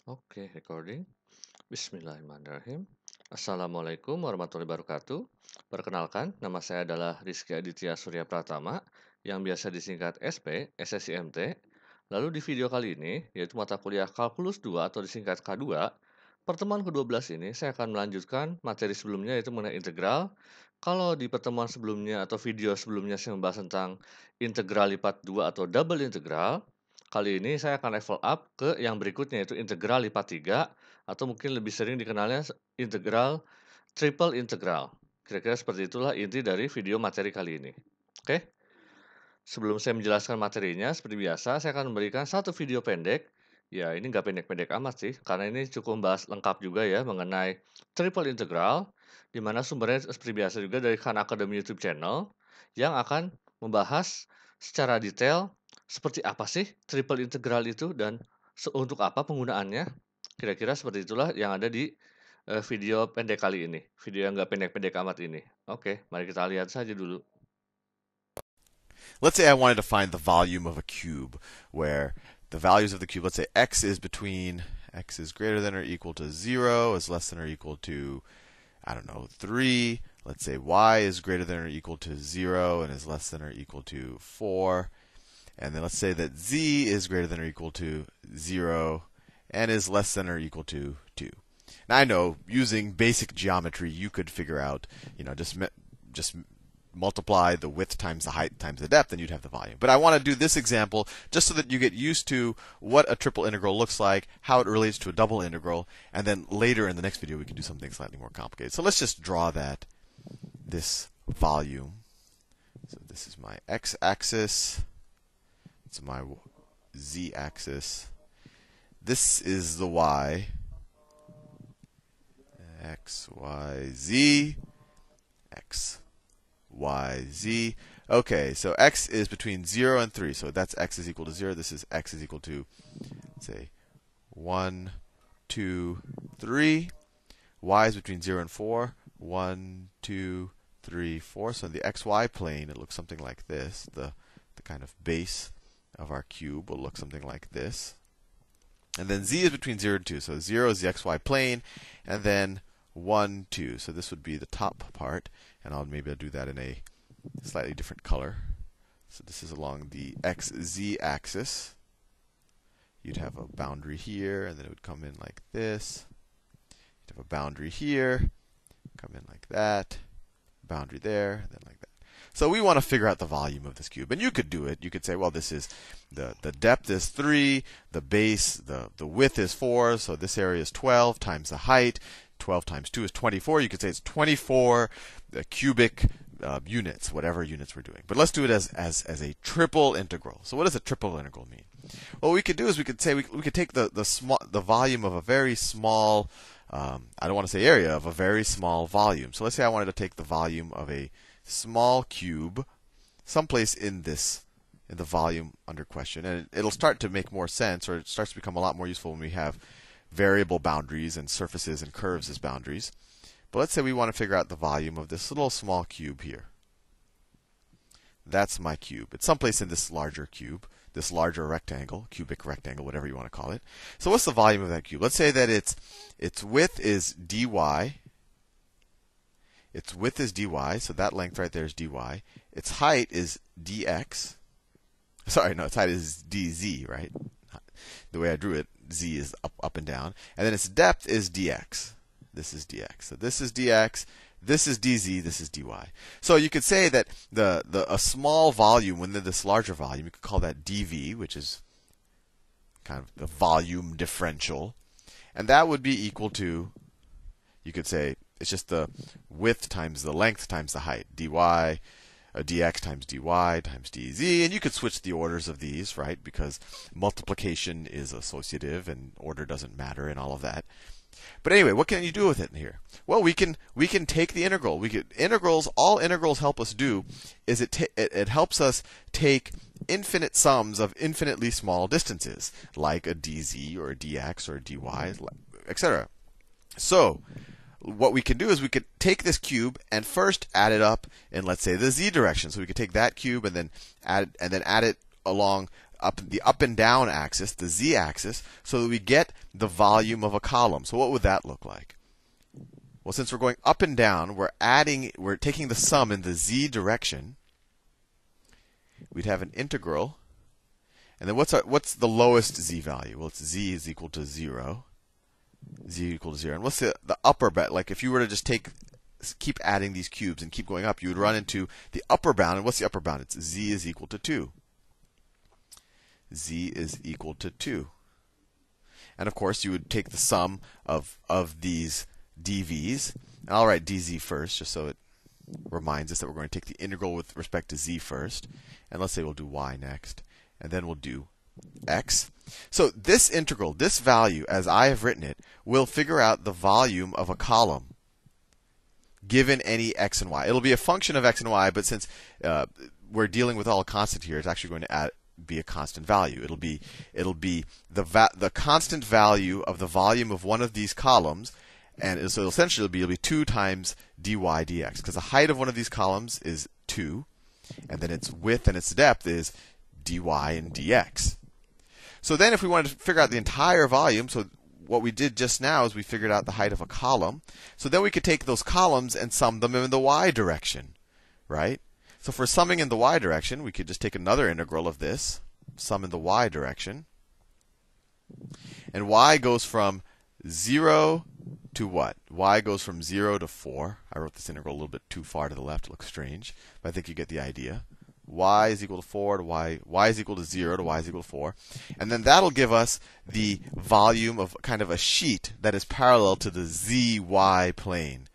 Oke, recording. Bismillahirrahmanirrahim. Assalamualaikum warahmatullahi wabarakatuh. Perkenalkan, nama saya adalah Rizky Aditya Surya Pratama, yang biasa disingkat SP, SSIMT. Lalu di video kali ini, yaitu mata kuliah Kalkulus 2 atau disingkat K2, pertemuan ke-12 ini saya akan melanjutkan materi sebelumnya yaitu mengenai integral. Kalau di pertemuan sebelumnya atau video sebelumnya saya membahas tentang integral lipat 2 atau double integral. Kali ini saya akan level up ke yang berikutnya yaitu integral lipat 3 atau mungkin lebih sering dikenalnya integral triple integral. Kira-kira seperti itulah inti dari video materi kali ini. Oke? Sebelum saya menjelaskan materinya, seperti biasa saya akan memberikan satu video pendek. Ya, ini nggak pendek-pendek amat sih, karena ini cukup membahas lengkap juga ya mengenai triple integral, di mana sumbernya seperti biasa juga dari Khan Academy YouTube channel, yang akan membahas secara detail seperti apa sih triple integral itu dan untuk apa penggunaannya. Kira-kira seperti itulah yang ada di video pendek kali ini, video yang nggak pendek-pendek amat ini. Oke, mari kita lihat saja dulu. Let's say I wanted to find the volume of a cube where the values of the cube, let's say x is greater than or equal to 0, is less than or equal to, I don't know, 3. Let's say y is greater than or equal to 0 and is less than or equal to 4. And then let's say that z is greater than or equal to 0 and is less than or equal to 2. Now I know using basic geometry you could figure out, just multiply the width times the height times the depth, and you'd have the volume. But I want to do this example just so that you get used to what a triple integral looks like, how it relates to a double integral, and then later in the next video we can do something slightly more complicated. So let's just draw this volume. So this is my x-axis. It's my z-axis. This is the y. X, y, z, x, y, z. Okay, so x is between 0 and 3. So that's x is equal to 0. This is x is equal to, say, 1, 2, 3. Y is between 0 and 4. 1, 2, 3, 4. So in the xy plane, it looks something like this. The kind of base of our cube will look something like this. And then z is between 0 and 2. So 0 is the xy plane. And then 1, 2. So this would be the top part. And maybe I'll do that in a slightly different color. So this is along the xz axis. You'd have a boundary here, and then it would come in like this. You'd have a boundary here, come in like that, boundary there, and then like that. So we want to figure out the volume of this cube. And you could do it. You could say, well, this is the depth is 3, the base, the width is 4, so this area is 12 times the height. 12 times 2 is 24. You could say it's 24 cubic units, whatever units we're doing. But let's do it as a triple integral. So what does a triple integral mean? What we could do is we could say we could take the volume of a very small, I don't want to say area, of a very small volume. So let's say I wanted to take the volume of a small cube someplace in the volume under question. And it'll start to make more sense, or it starts to become a lot more useful when we have variable boundaries and surfaces and curves as boundaries. But let's say we want to figure out the volume of this little small cube here. That's my cube. It's someplace in this larger cube, this larger rectangle, cubic rectangle, whatever you want to call it. So what's the volume of that cube? Let's say that its width is dy. Its width is dy, so that length right there is dy. Its height is dx. Sorry, no, its height is dz, right? The way I drew it, z is up and down. And then its depth is dx. This is dx. So this is dx, this is dz, this is dy. So you could say that a small volume within this larger volume, you could call that dv, which is kind of the volume differential. And that would be equal to, you could say, it's just the width times the length times the height. dy, dx times dy times dz. And you could switch the orders of these, right? Because multiplication is associative and order doesn't matter and all of that. But anyway, what can you do with it in here? Well, we can take the integral. All integrals help us do is it helps us take infinite sums of infinitely small distances, like a dz or a dx or a dy, etc. So what we can do is we could take this cube and first add it up in, let's say, the z direction. So we could take that cube and then add it along the up and down axis, the z-axis, so that we get the volume of a column. So what would that look like? Well, since we're going up and down, we're taking the sum in the z direction. We'd have an integral. And then what's the lowest z value? Well, it's z is equal to 0. Z equal to 0. And what's the upper bound? Like if you were to just keep adding these cubes and keep going up, you would run into the upper bound. And what's the upper bound? It's z is equal to 2. Z is equal to 2. And of course, you would take the sum of these dv's. And I'll write dz first, just so it reminds us that we're going to take the integral with respect to z first. And let's say we'll do y next. And then we'll do x. So this integral, this value, as I have written it, will figure out the volume of a column given any x and y. It'll be a function of x and y, but since we're dealing with all a constant here, it's actually going to be a constant value. It'll be the constant value of the volume of one of these columns, and so essentially it'll be 2 times dy dx, because the height of one of these columns is 2, and then its width and its depth is dy and dx. So then if we wanted to figure out the entire volume, so what we did just now is we figured out the height of a column. So then we could take those columns and sum them in the y direction, right? So for summing in the y direction, we could just take another integral of this, sum in the y direction. And y goes from 0 to what? Y goes from 0 to 4. I wrote this integral a little bit too far to the left. It looks strange, but I think you get the idea. Y is equal to 4 to y is equal to 0 to y is equal to 4. And then that'll give us the volume of kind of a sheet that is parallel to the zy plane.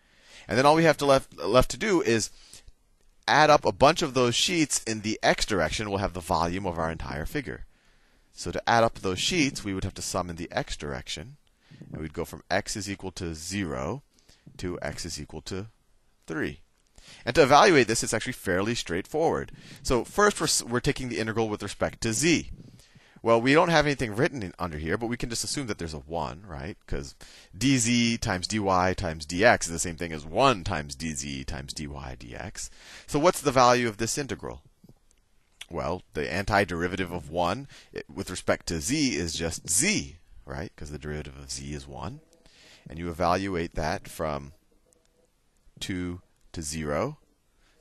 And then all we have left to do is add up a bunch of those sheets in the x direction. We'll have the volume of our entire figure. So to add up those sheets, we would have to sum in the x direction. And we'd go from x is equal to 0 to x is equal to 3. And to evaluate this, it's actually fairly straightforward. So first, we're taking the integral with respect to z. Well, we don't have anything written under here, but we can just assume that there's a 1, right? Because dz times dy times dx is the same thing as 1 times dz times dy dx. So what's the value of this integral? Well, the antiderivative of 1 with respect to z is just z, right? Because the derivative of z is 1. And you evaluate that from 2 to 0.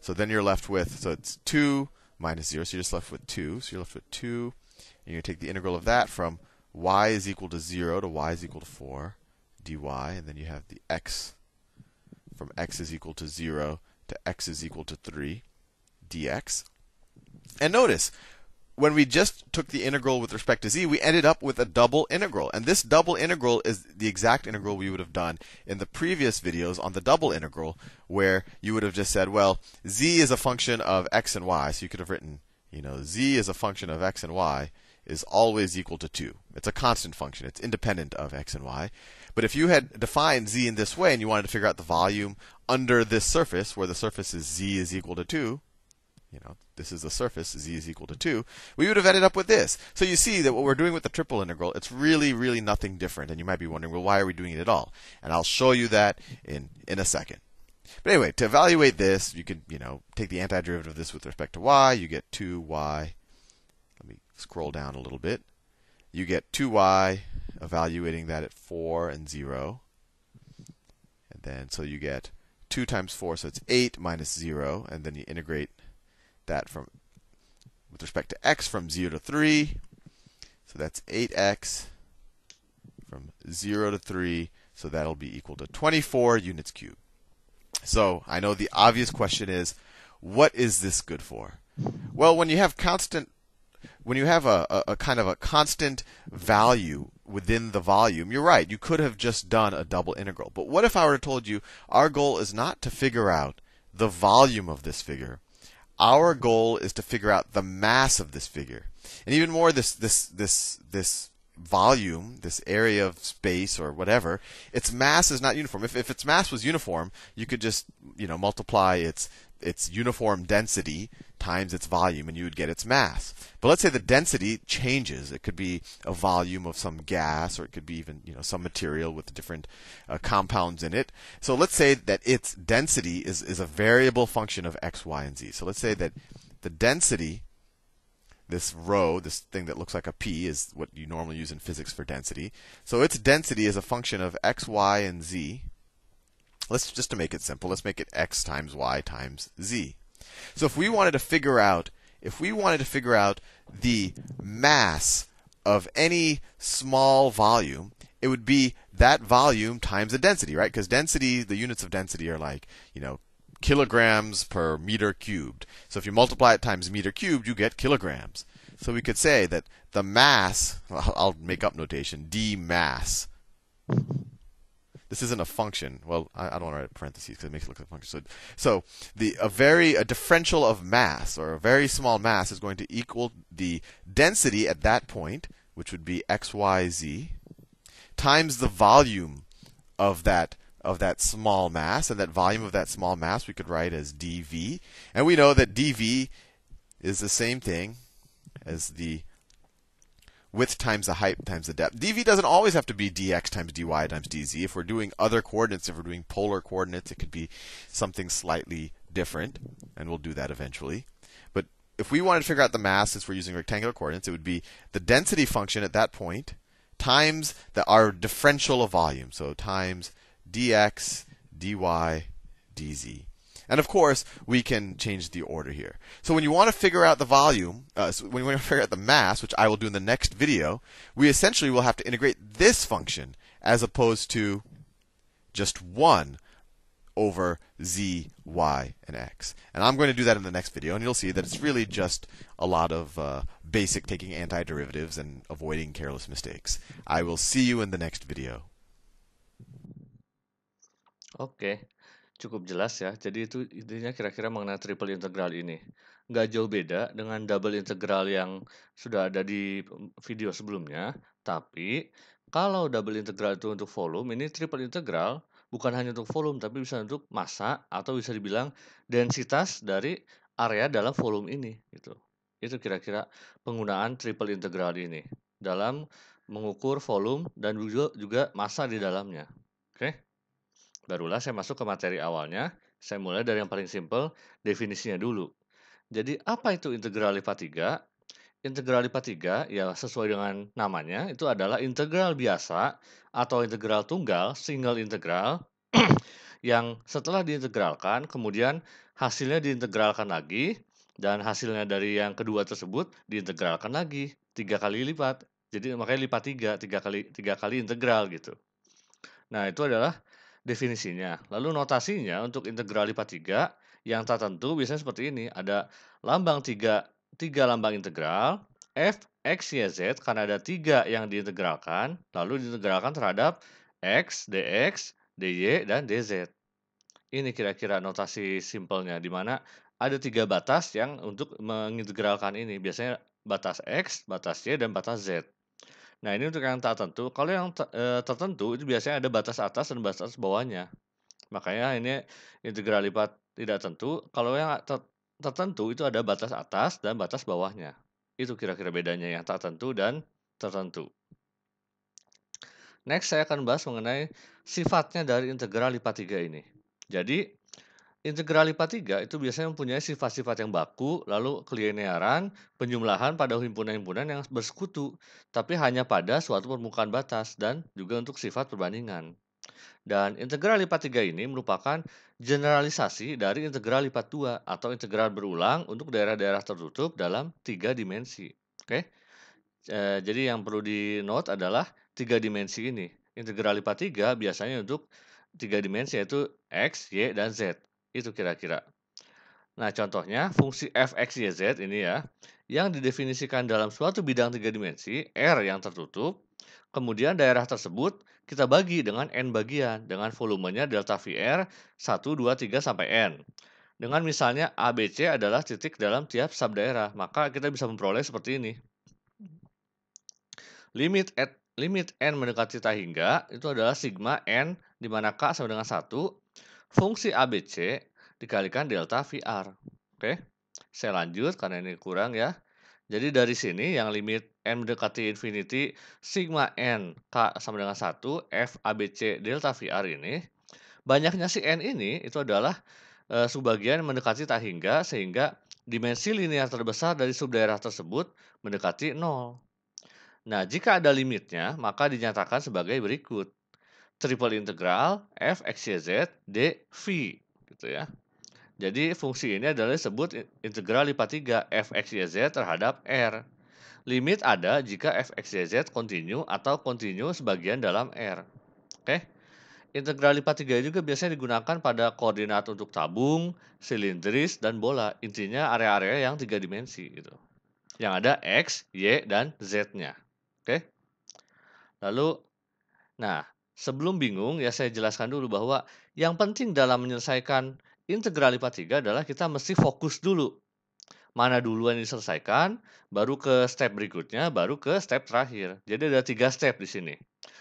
So then you're left with, so it's 2 minus 0, so you're just left with 2. So you're left with 2. And you take the integral of that from y is equal to 0 to y is equal to 4 dy. And then you have the x from x is equal to 0 to x is equal to 3 dx. And notice, when we just took the integral with respect to z, we ended up with a double integral. And this double integral is the exact integral we would have done in the previous videos on the double integral, where you would have just said, well, z is a function of x and y. So you could have written, z is a function of x and y is always equal to 2. It's a constant function. It's independent of x and y. But if you had defined z in this way and you wanted to figure out the volume under this surface, where the surface is z is equal to 2, this is the surface, z is equal to 2, we would have ended up with this. So you see that what we're doing with the triple integral, it's really, really nothing different. And you might be wondering, well, why are we doing it at all? And I'll show you that in a second. But anyway, to evaluate this, you could, take the antiderivative of this with respect to y. You get 2y. Let me scroll down a little bit. You get 2y, evaluating that at 4 and 0. And then, so you get 2 times 4, so it's 8 minus 0. And then you integrate that with respect to x from 0 to 3. So that's 8x from 0 to 3. So that'll be equal to 24 units cubed. So I know the obvious question is, what is this good for? Well, when you have a kind of a constant value within the volume, you're right. You could have just done a double integral. But what if I were to told you our goal is not to figure out the volume of this figure? Our goal is to figure out the mass of this figure. And even more, this volume, this area of space or whatever, its mass is not uniform. If its mass was uniform, you could just, multiply its uniform density times its volume and you would get its mass. But let's say the density changes. It could be a volume of some gas, or it could be even, some material with different compounds in it. So let's say that its density is a variable function of x, y, and z. So let's say that the density this rho, this thing that looks like a p, is what you normally use in physics for density. So its density is a function of x, y, and z. Let's just to make it simple, let's make it x times y times z. So if we wanted to figure out the mass of any small volume, it would be that volume times the density, right? Because density, the units of density are like, kilograms per meter cubed. So if you multiply it times meter cubed, you get kilograms. So we could say that the mass, I'll make up notation, d mass. This isn't a function. Well, I don't want to write parentheses because it makes it look like a function. So a differential of mass, or a very small mass, is going to equal the density at that point, which would be x, y, z, times the volume of that small mass. And that volume of that small mass we could write as dv. And we know that dv is the same thing as the width times the height times the depth. dv doesn't always have to be dx times dy times dz. If we're doing other coordinates, if we're doing polar coordinates, it could be something slightly different, and we'll do that eventually. But if we wanted to figure out the mass, since we're using rectangular coordinates, it would be the density function at that point times our differential of volume. So times dx, dy, dz. And of course, we can change the order here. So when you want to figure out the volume, when you want to figure out the mass, which I will do in the next video, we essentially will have to integrate this function as opposed to just 1 over z, y, and x. And I'm going to do that in the next video, and you'll see that it's really just a lot of basic taking antiderivatives and avoiding careless mistakes. I will see you in the next video. Oke, cukup jelas ya. Jadi itu intinya kira-kira mengenai triple integral ini. Nggak jauh beda dengan double integral yang sudah ada di video sebelumnya. Tapi kalau double integral itu untuk volume, ini triple integral bukan hanya untuk volume, tapi bisa untuk massa atau bisa dibilang densitas dari area dalam volume ini. Gitu. Itu kira-kira penggunaan triple integral ini dalam mengukur volume dan juga massa di dalamnya. Oke? Barulah saya masuk ke materi awalnya. Saya mulai dari yang paling simpel, definisinya dulu. Jadi apa itu integral lipat 3? Integral lipat 3 ya sesuai dengan namanya itu adalah integral biasa atau integral tunggal, single integral yang setelah diintegralkan kemudian hasilnya diintegralkan lagi dan hasilnya dari yang kedua tersebut diintegralkan lagi 3 kali lipat. Jadi makanya lipat 3 kali integral gitu. Nah, itu adalah definisinya. Lalu notasinya untuk integral lipat 3 yang tak tentu biasanya seperti ini. Ada lambang 3 lambang integral, f, x, y, z, karena ada 3 yang diintegralkan, lalu diintegralkan terhadap x, dx, dy, dan dz. Ini kira-kira notasi simpelnya, di mana ada 3 batas yang untuk mengintegralkan ini. Biasanya batas x, batas y, dan batas z. Nah, ini untuk yang tak tentu. Kalau yang tertentu itu biasanya ada batas atas dan batas bawahnya. Makanya ini integral lipat tidak tentu. Kalau yang tertentu itu ada batas atas dan batas bawahnya. Itu kira-kira bedanya yang tak tentu dan tertentu. Next, saya akan bahas mengenai sifatnya dari integral lipat 3 ini. Jadi, integral lipat 3 itu biasanya mempunyai sifat-sifat yang baku, lalu kelinearan, penjumlahan pada himpunan-himpunan yang bersekutu, tapi hanya pada suatu permukaan batas dan juga untuk sifat perbandingan. Dan integral lipat 3 ini merupakan generalisasi dari integral lipat 2 atau integral berulang untuk daerah-daerah tertutup dalam 3 dimensi. Oke. Jadi yang perlu di-note adalah 3 dimensi ini. Integral lipat 3 biasanya untuk 3 dimensi yaitu x, y, dan z. Itu kira-kira. Nah, contohnya fungsi f, x, y, z ini ya, yang didefinisikan dalam suatu bidang 3 dimensi, R yang tertutup, kemudian daerah tersebut kita bagi dengan n bagian, dengan volumenya delta VR 1, 2, 3, sampai n. Dengan misalnya ABC adalah titik dalam tiap subdaerah, maka kita bisa memperoleh seperti ini. Limit n mendekati tak hingga itu adalah sigma n di mana k sama dengan 1, fungsi ABC dikalikan delta VR. Oke, saya lanjut karena ini kurang ya. Jadi dari sini yang limit n mendekati infinity sigma n k sama dengan 1 f ABC delta VR ini, banyaknya si n ini itu adalah sebagian mendekati tak hingga sehingga dimensi linear terbesar dari subdaerah tersebut mendekati 0. Nah, jika ada limitnya, maka dinyatakan sebagai berikut. Triple integral f x y z dv gitu ya. Jadi fungsi ini adalah disebut integral lipat 3 f x y z terhadap r. Limit ada jika f x y z kontinu atau kontinu sebagian dalam r. Oke. Integral lipat 3 juga biasanya digunakan pada koordinat untuk tabung, silindris, dan bola. Intinya area-area yang 3 dimensi gitu. Yang ada x, y, dan z-nya. Oke. Lalu, nah, sebelum bingung ya saya jelaskan dulu bahwa yang penting dalam menyelesaikan integral lipat 3 adalah kita mesti fokus dulu. Mana duluan yang diselesaikan, baru ke step berikutnya, baru ke step terakhir. Jadi ada 3 step di sini.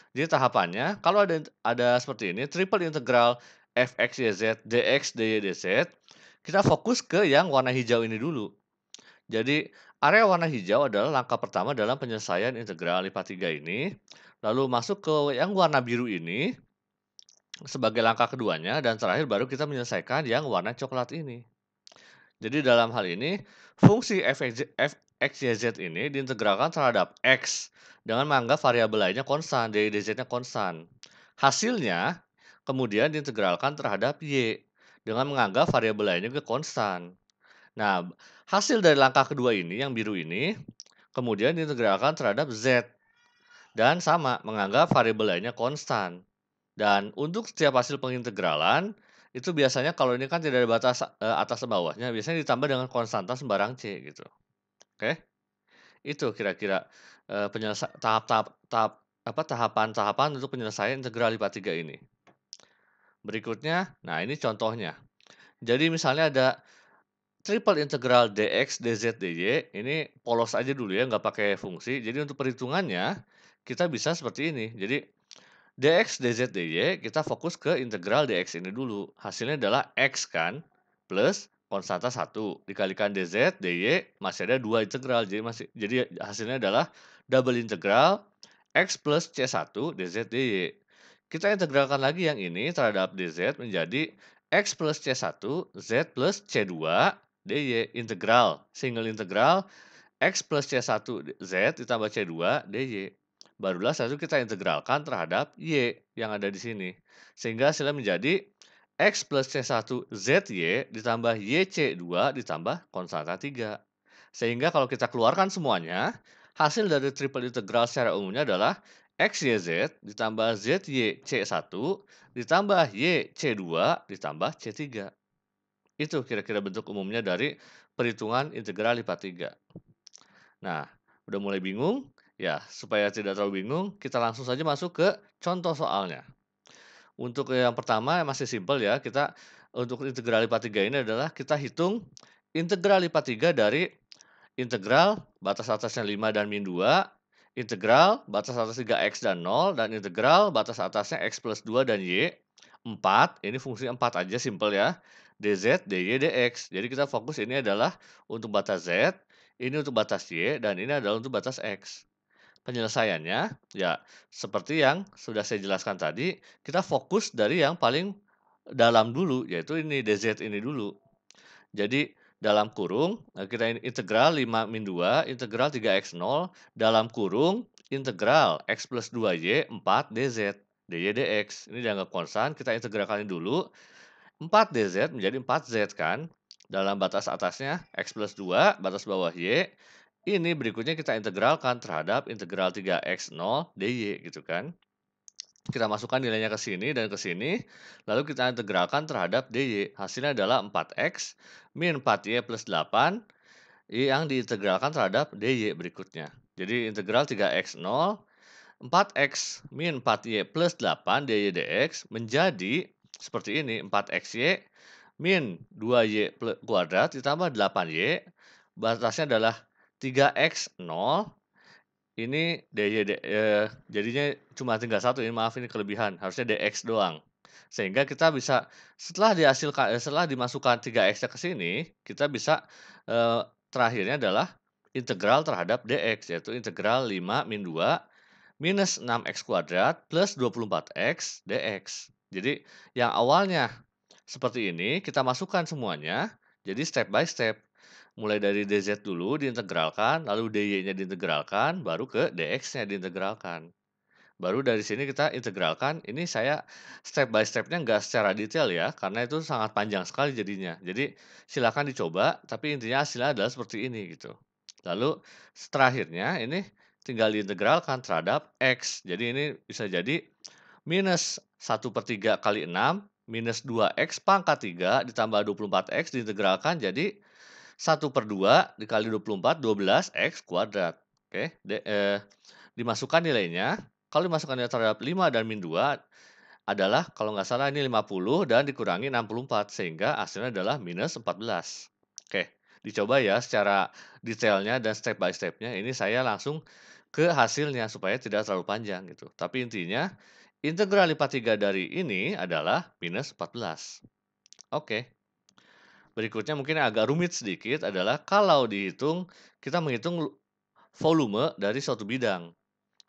Jadi tahapannya, kalau ada seperti ini, triple integral f x y z dx dy dz, kita fokus ke yang warna hijau ini dulu. Jadi area warna hijau adalah langkah pertama dalam penyelesaian integral lipat 3 ini. Lalu masuk ke yang warna biru ini sebagai langkah keduanya, dan terakhir baru kita menyelesaikan yang warna coklat ini. Jadi dalam hal ini, fungsi f x y z ini diintegralkan terhadap x dengan menganggap variabel lainnya konstan, dy dz-nya konstan. Hasilnya kemudian diintegralkan terhadap y dengan menganggap variabel lainnya juga konstan. Nah, hasil dari langkah kedua ini, yang biru ini, kemudian diintegralkan terhadap z dan sama menganggap variabel lainnya konstan. Dan untuk setiap hasil pengintegralan, itu biasanya kalau ini kan tidak ada batas atas dan bawahnya, biasanya ditambah dengan konstanta sembarang C gitu. Oke? Itu kira-kira tahapan-tahapan untuk penyelesaian integral lipat 3 ini. Berikutnya, nah ini contohnya. Jadi misalnya ada triple integral dx, dz, dy, ini polos aja dulu ya, nggak pakai fungsi. Jadi untuk perhitungannya, kita bisa seperti ini. Jadi dx, dz, dy, kita fokus ke integral dx ini dulu. Hasilnya adalah x kan, plus konstanta 1 dikalikan dz, dy, masih ada 2 integral. Jadi hasilnya adalah double integral x plus c1 dz, dy. Kita integralkan lagi yang ini terhadap dz menjadi x plus c1 z plus c2 dy. Integral, single integral x plus c1 z ditambah c2 dy. Barulah satu kita integralkan terhadap y yang ada di sini. Sehingga hasilnya menjadi x plus c1 zy ditambah yc2 ditambah konstanta 3. Sehingga kalau kita keluarkan semuanya, hasil dari triple integral secara umumnya adalah x yz ditambah zy c1 ditambah y c2 ditambah c3. Itu kira-kira bentuk umumnya dari perhitungan integral lipat 3. Nah, udah mulai bingung? Ya, supaya tidak terlalu bingung, kita langsung saja masuk ke contoh soalnya. Untuk yang pertama masih simpel ya, kita untuk integral lipat 3 ini adalah kita hitung integral lipat 3 dari integral batas atasnya 5 dan min 2, integral batas atas 3x dan 0, dan integral batas atasnya x plus 2 dan y. 4, ini fungsi 4 aja simpel ya. dz, dy, dx. Jadi kita fokus ini adalah untuk batas z, ini untuk batas y, dan ini adalah untuk batas x. Penyelesaiannya, ya seperti yang sudah saya jelaskan tadi, kita fokus dari yang paling dalam dulu, yaitu ini dz ini dulu. Jadi dalam kurung, kita ini integral 5 min 2, integral 3x 0, dalam kurung, integral x plus 2y 4 dz, dy dx. Ini dianggap konstan, kita integralkan dulu. 4 dz menjadi 4z kan. Dalam batas atasnya x plus 2, batas bawah y. Ini berikutnya kita integralkan terhadap integral 3x 0 dy gitu kan. Kita masukkan nilainya ke sini dan ke sini, lalu kita integralkan terhadap dy. Hasilnya adalah 4x min 4y plus 8 yang diintegralkan terhadap dy berikutnya. Jadi integral 3x 0, 4x min 4y plus 8 dy dx menjadi seperti ini, 4xy min 2y kuadrat ditambah 8y, batasnya adalah 3x 0, ini jadinya cuma tinggal satu, ini maaf ini kelebihan, harusnya dx doang. Sehingga kita bisa setelah dimasukkan 3x-nya ke sini, kita bisa terakhirnya adalah integral terhadap dx, yaitu integral 5 min 2 minus 6x kuadrat plus 24x dx. Jadi yang awalnya seperti ini, kita masukkan semuanya, jadi step by step. Mulai dari dz dulu diintegralkan, lalu dy-nya diintegralkan, baru ke dx-nya diintegralkan. Baru dari sini kita integralkan, ini saya step by step-nya nggak secara detail ya, karena itu sangat panjang sekali jadinya. Jadi silakan dicoba, tapi intinya hasilnya adalah seperti ini gitu. Lalu terakhirnya ini tinggal diintegralkan terhadap x. Jadi ini bisa jadi minus 1/3 kali 6 minus 2x pangkat 3 ditambah 24x diintegralkan jadi 1/2 dikali 24, 12x kuadrat. Oke, dimasukkan nilainya. Kalau dimasukkan nilai terhadap 5 dan min 2 adalah kalau nggak salah ini 50 dan dikurangi 64 sehingga hasilnya adalah minus 14. Oke, dicoba ya secara detailnya dan step by step-nya. Ini saya langsung ke hasilnya supaya tidak terlalu panjang gitu. Tapi intinya integral lipat 3 dari ini adalah minus 14. Oke. Berikutnya mungkin agak rumit sedikit adalah kalau dihitung, kita menghitung volume dari suatu bidang.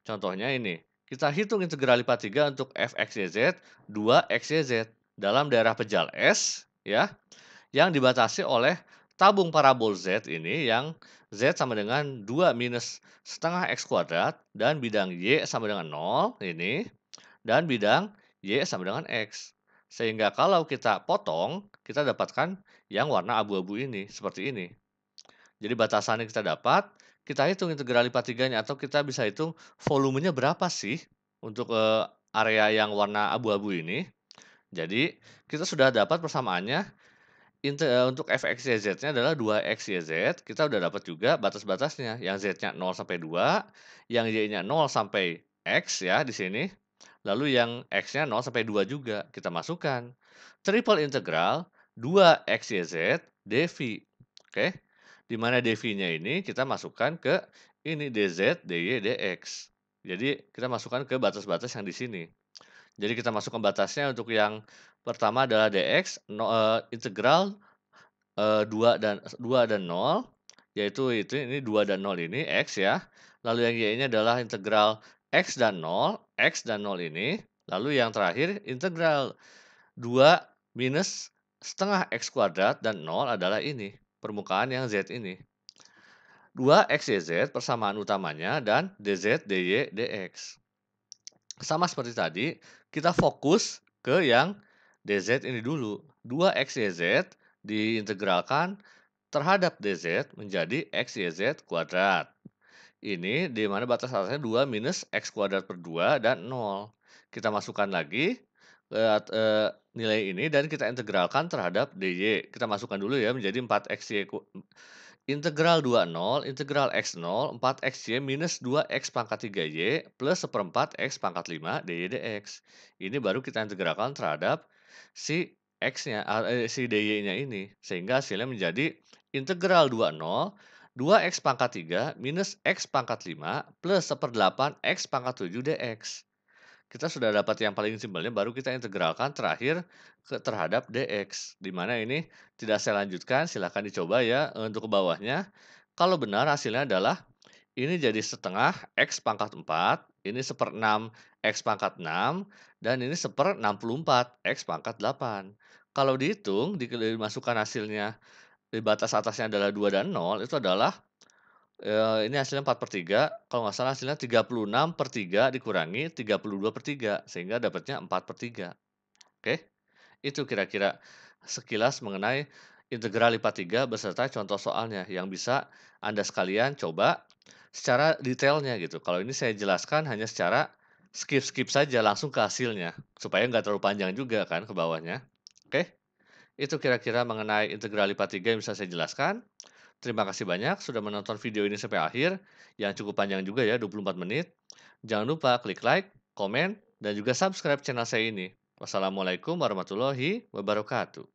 Contohnya ini, kita hitung integral lipat 3 untuk f(x), y(z), 2(x), y(z) dalam daerah pejal S, ya, yang dibatasi oleh tabung parabol Z ini yang Z sama dengan 2 minus setengah X kuadrat dan bidang Y sama dengan 0 ini dan bidang Y sama dengan X. Sehingga kalau kita potong, kita dapatkan yang warna abu-abu ini, seperti ini. Jadi batasannya kita dapat, kita hitung integral lipat 3-nya atau kita bisa hitung volumenya berapa sih untuk area yang warna abu-abu ini. Jadi kita sudah dapat persamaannya untuk f(x), y(z)-nya adalah 2x, y(z). Kita udah dapat juga batas-batasnya, yang z-nya 0 sampai 2, yang y-nya 0 sampai x ya di sini. Lalu yang x-nya 0 sampai 2 juga kita masukkan. Triple integral 2x, y(z) dv. Oke. Di mana dv-nya ini kita masukkan ke ini dz, dy, dx. Jadi kita masukkan ke batas-batas yang di sini. Jadi kita masukkan batasnya untuk yang pertama adalah dx integral 2 dan 0 yaitu ini 2 dan 0 ini x ya. Lalu yang y-nya adalah integral x dan 0 ini. Lalu yang terakhir integral 2 minus setengah x kuadrat dan 0 adalah ini, permukaan yang z ini. 2x, y(z) persamaan utamanya dan dz, dy, dx. Sama seperti tadi, kita fokus ke yang dz ini dulu. 2x, y(z) diintegralkan terhadap dz menjadi x, y(z) kuadrat. Ini di mana batas atasnya 2 minus x kuadrat per 2 dan 0. Kita masukkan lagi nilai ini dan kita integralkan terhadap dy. Kita masukkan dulu ya menjadi 4xy integral 20 integral x0 4xy minus 2x pangkat 3y plus seperempat x pangkat 5 dy dx. Ini baru kita integralkan terhadap si x-nya, si dy-nya ini. Sehingga hasilnya menjadi integral 20 2x pangkat 3 minus x pangkat 5 plus seperdelapan x pangkat 7 dx. Kita sudah dapat yang paling simpelnya, baru kita integralkan terakhir terhadap dx. Di mana ini tidak saya lanjutkan, silahkan dicoba ya untuk ke bawahnya. Kalau benar hasilnya adalah ini jadi setengah x pangkat 4, ini 1/6 x pangkat 6, dan ini 1/64 x pangkat 8. Kalau dihitung, dimasukkan hasilnya di batas atasnya adalah 2 dan 0, itu adalah ini hasilnya 4/3, kalau nggak salah hasilnya 36/3 dikurangi 32/3, sehingga dapatnya 4/3. Oke, itu kira-kira sekilas mengenai integral lipat 3 beserta contoh soalnya yang bisa Anda sekalian coba secara detailnya gitu. Kalau ini saya jelaskan hanya secara skip-skip saja langsung ke hasilnya, supaya nggak terlalu panjang juga kan ke bawahnya. Oke, itu kira-kira mengenai integral lipat 3 yang bisa saya jelaskan. Terima kasih banyak sudah menonton video ini sampai akhir, yang cukup panjang juga ya, 24 menit. Jangan lupa klik like, komen, dan juga subscribe channel saya ini. Wassalamualaikum warahmatullahi wabarakatuh.